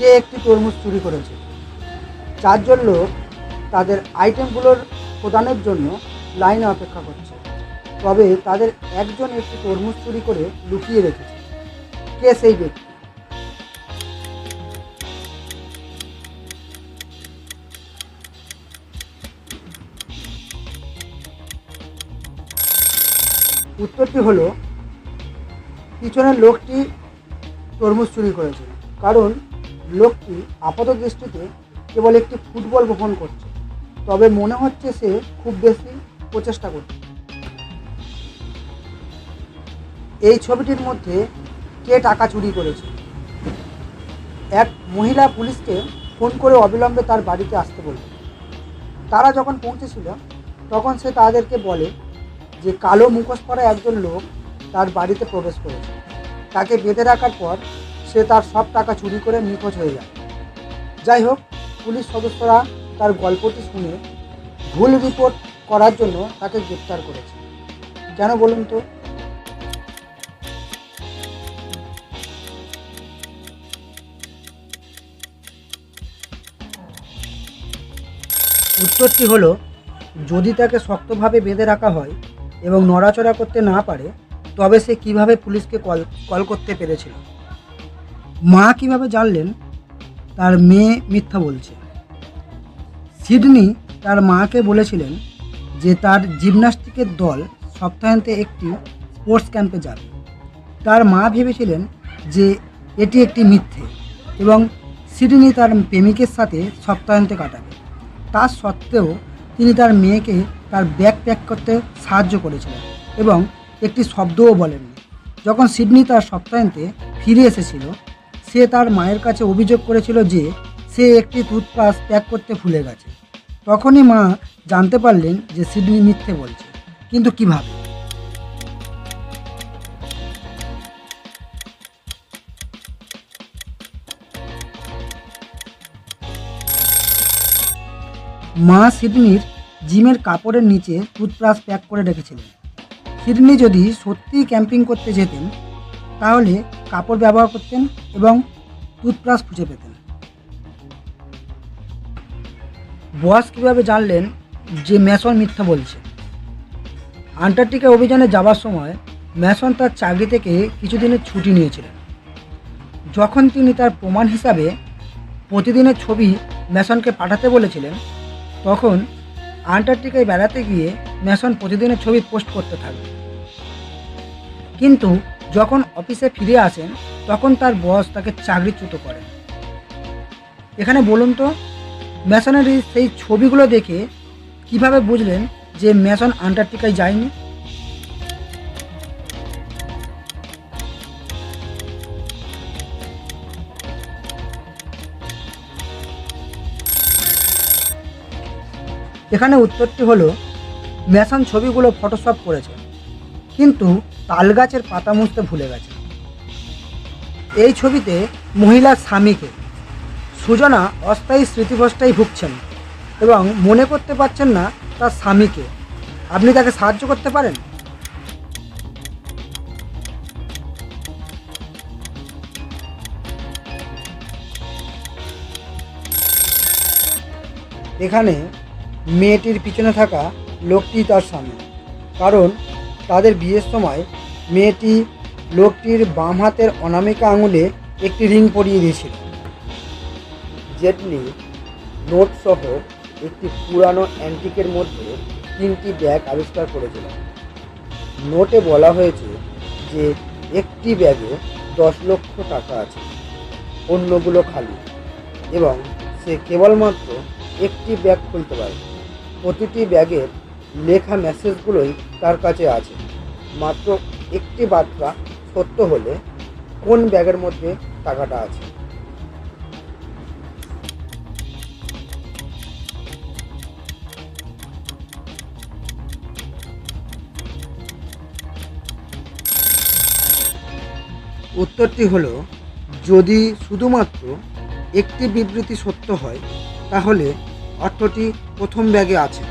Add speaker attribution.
Speaker 1: কে একটি তরমুজ চুরি করেছে। চারজন লোক তাদের আইটেমগুলোর প্রদানের জন্য লাইনে অপেক্ষা করছে, তবে তাদের একজন একটি তরমুজ চুরি করে লুকিয়ে রেখেছে। কে সেই ব্যক্তি? উত্তরটি হলো পিছনের লোকটি তরমুজ চুরি করেছে, কারণ লোকটি আপাত দৃষ্টিতে কেবল একটি ফুটবল বহন করছে, তবে মনে হচ্ছে সে খুব বেশি প্রচেষ্টা করছে। এই ছবিটির মধ্যে কে টাকা চুরি করেছে? এক মহিলা পুলিশকে ফোন করে অবিলম্বে তার বাড়িতে আসতে বলল। তারা যখন পৌঁছেছিল তখন সে তাদেরকে বলে যে কালো মুখোশ পরা একজন লোক তার বাড়িতে প্রবেশ করেছে। তাকে বেঁধে রাখার পর সে তার সব টাকা চুরি করে নিখোঁজ হয়ে যায়। যাই হোক, পুলিশ সদস্যরা তার গল্পটি শুনে ভুল রিপোর্ট করার জন্য তাকে গ্রেপ্তার করেছে। কেন বলুন তো? উত্তরটি হলো, যদি তাকে শক্তভাবে বেঁধে রাখা হয় এবং নড়াচড়া করতে না পারে, তবে সে কিভাবে পুলিশকে কল করতে পেরেছিল? মা কিভাবে জানলেন তার মেয়ে মিথ্যা বলছে? সিডনি তার মাকে বলেছিলেন যে তার জিমন্যাস্টিকের দল সপ্তাহান্তে একটি স্পোর্টস ক্যাম্পে যাবে। তার মা ভেবেছিলেন যে এটি একটি মিথ্যে এবং সিডনি তার প্রেমিকের সাথে সপ্তাহান্তে কাটাবে। তা সত্ত্বেও তিনি তার মেয়েকে তার ব্যাগ প্যাক করতে সাহায্য করেছিলেন এবং একটি শব্দও বলেননি। যখন সিডনি তার সপ্তাহান্তে ফিরে এসেছিল, সে তার মায়ের কাছে অভিযোগ করেছিল যে সে একটি টুথব্রাশ প্যাক করতে ভুলে গেছে। তখনই মা জানতে পারলেন যে সিডনি মিথ্যে বলছে, কিন্তু কিভাবে? মা সিডনির জিমের কাপড়ের নিচে টুথব্রাশ প্যাক করে রেখেছিলেন। সিডনি যদি সত্যিই ক্যাম্পিং করতে যেতেন তাহলে কাপড় ব্যবহার করতেন এবং টুথব্রাশ খুঁজে পেতেন। বস কীভাবে জানলেন যে ম্যাসন মিথ্যা বলছে? আন্টার্কটিকা অভিযানে যাওয়ার সময় ম্যাসন তার চাকরি থেকে কিছুদিনের ছুটি নিয়েছিলেন। যখন তিনি তার প্রমাণ হিসাবে প্রতিদিনের ছবি ম্যাসনকে পাঠাতে বলেছিলেন, তখন আন্টার্কটিকায় বেড়াতে গিয়ে ম্যাসন প্রতিদিনের ছবি পোস্ট করতে থাকবে। কিন্তু যখন অফিসে ফিরে আসেন তখন তার বস তাকে চাকরিচ্যুত করেন। এখানে বলুন তো, ম্যাসনের সেই ছবিগুলো দেখে কিভাবে বুঝলেন যে ম্যাসন আন্টার্কটিকায় যায়নি? এখানে উত্তরটি হলো, ম্যাসন ছবিগুলো ফটোশপ করেছে, কিন্তু তালগাছের পাতা মুছতে ভুলে গেছে। এই ছবিতে মহিলার স্বামীকে সুজনা অস্থায়ী স্মৃতিভ্রষ্টায় ভুগছেন এবং মনে করতে পারছেন না তার স্বামীকে। আপনি তাকে সাহায্য করতে পারেন। এখানে মেয়েটির পিছনে থাকা লোকটি তার স্বামী, কারণ তাদের বিয়ের সময় মেয়েটি লোকটির বাম হাতের অনামিকা আঙুলে একটি রিং পরিয়ে দিয়েছিল। জেটলি নোট সহ একটি পুরানো অ্যান্টিকের মধ্যে 3টি ব্যাগ আবিষ্কার করেছিল। নোটে বলা হয়েছে যে একটি ব্যাগে 10 লক্ষ টাকা আছে, অন্যগুলো খালি, এবং সে কেবলমাত্র একটি ব্যাগ খুলতে পারে। প্রতিটি ব্যাগের লেখা মেসেজগুলোই তার কাছে আছে। মাত্র একটি বার্তা সত্য হলে কোন ব্যাগের মধ্যে টাকাটা আছে? উত্তরটি হলো, যদি শুধুমাত্র একটি বিবৃতি সত্য হয় তাহলে অর্থটি প্রথম ব্যাগে আছে।